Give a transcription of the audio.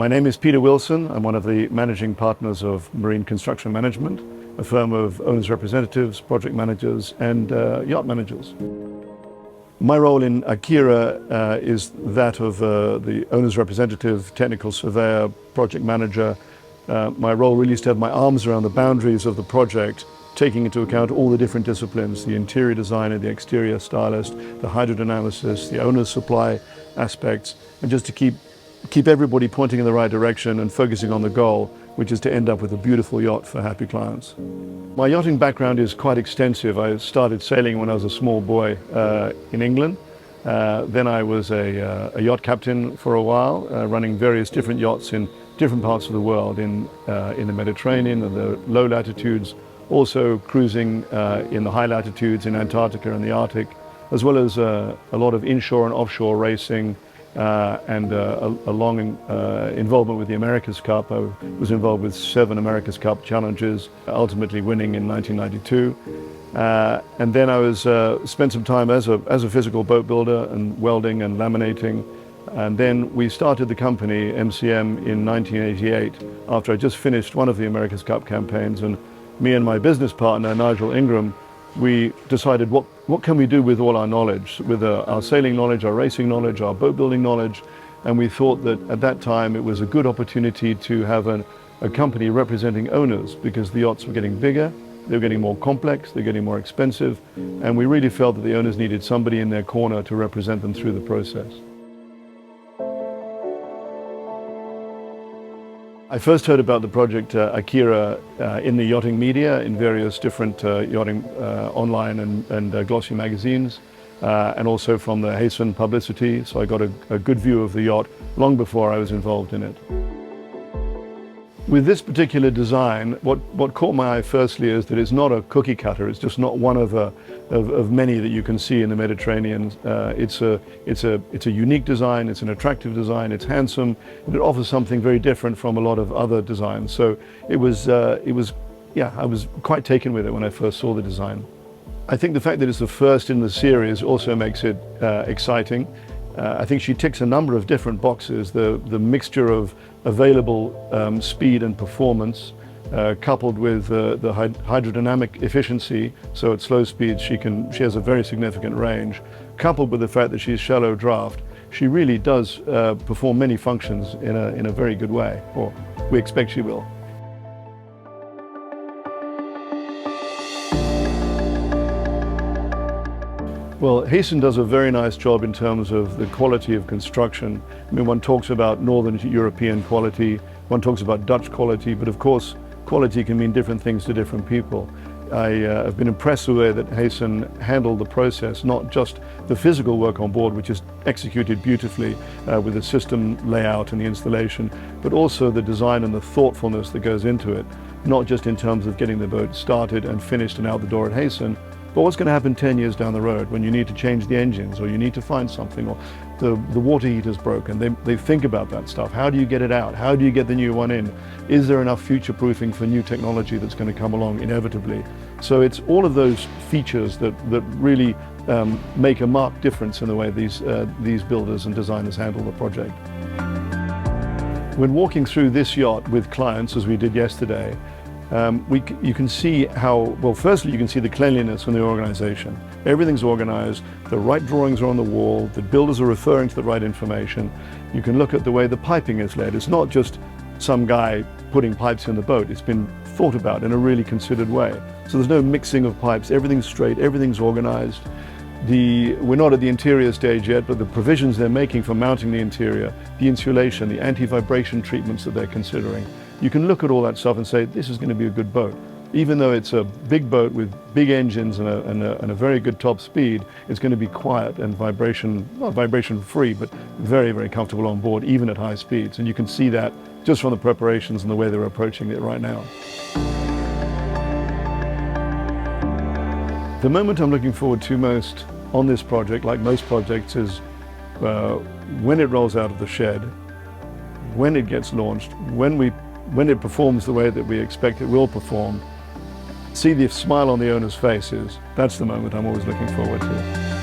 My name is Peter Wilson. I'm one of the managing partners of Marine Construction Management, a firm of owners' representatives, project managers, and yacht managers. My role in Akira is that of the owner's representative, technical surveyor, project manager. My role really is to have my arms around the boundaries of the project, taking into account all the different disciplines, the interior designer, the exterior stylist, the hydrodynamicist, the owner's supply aspects, and just to keep everybody pointing in the right direction and focusing on the goal, which is to end up with a beautiful yacht for happy clients. My yachting background is quite extensive. I started sailing when I was a small boy in England. Then I was a yacht captain for a while, running various different yachts in different parts of the world, in the Mediterranean and the low latitudes, also cruising in the high latitudes in Antarctica and the Arctic, as well as a lot of inshore and offshore racing, and a long involvement with the America's Cup. I was involved with 7 America's Cup challenges, ultimately winning in 1992. And then I spent some time as a physical boat builder and welding and laminating. And then we started the company MCM in 1988 after I just finished one of the America's Cup campaigns, and me and my business partner Nigel Ingram, we decided what can we do with all our knowledge, with our sailing knowledge, our racing knowledge, our boat building knowledge. And we thought that at that time it was a good opportunity to have a company representing owners, because the yachts were getting bigger, they were getting more complex, they're getting more expensive, and we really felt that the owners needed somebody in their corner to represent them through the process. I first heard about the Project Akira in the yachting media, in various different yachting online and glossy magazines, and also from the Heesen publicity, so I got a good view of the yacht long before I was involved in it. With this particular design, what caught my eye firstly is that it's not a cookie cutter. It's just not one of many that you can see in the Mediterranean. It's a unique design. It's an attractive design. It's handsome, and it offers something very different from a lot of other designs. So I was quite taken with it when I first saw the design. I think the fact that it's the first in the series also makes it exciting. I think she ticks a number of different boxes. The mixture of available speed and performance, coupled with the hydrodynamic efficiency, so at slow speeds she has a very significant range, coupled with the fact that she's shallow draft, she really does perform many functions in a very good way, or we expect she will. Well, Heesen does a very nice job in terms of the quality of construction. I mean, one talks about Northern European quality, one talks about Dutch quality, but of course, quality can mean different things to different people. I have been impressed with the way that Heesen handled the process, not just the physical work on board, which is executed beautifully with the system layout and the installation, but also the design and the thoughtfulness that goes into it, not just in terms of getting the boat started and finished and out the door at Heesen, but what's going to happen 10 years down the road when you need to change the engines, or you need to find something, or the water heater's broken. They think about that stuff. How do you get it out? How do you get the new one in? Is there enough future-proofing for new technology that's going to come along inevitably? So it's all of those features that really make a marked difference in the way these builders and designers handle the project. When walking through this yacht with clients, as we did yesterday, you can see how, well, firstly you can see the cleanliness and the organization. Everything's organized, the right drawings are on the wall, the builders are referring to the right information. You can look at the way the piping is laid. It's not just some guy putting pipes in the boat. It's been thought about in a really considered way. So there's no mixing of pipes, everything's straight, everything's organized. We're not at the interior stage yet, but the provisions they're making for mounting the interior, the insulation, the anti-vibration treatments that they're considering, you can look at all that stuff and say, this is going to be a good boat. Even though it's a big boat with big engines and a very good top speed, it's going to be quiet and not vibration free, but very, very comfortable on board, even at high speeds. And you can see that just from the preparations and the way they're approaching it right now. The moment I'm looking forward to most on this project, like most projects, is when it rolls out of the shed, when it gets launched, when it performs the way that we expect it will perform. See the smile on the owner's faces. That's the moment I'm always looking forward to.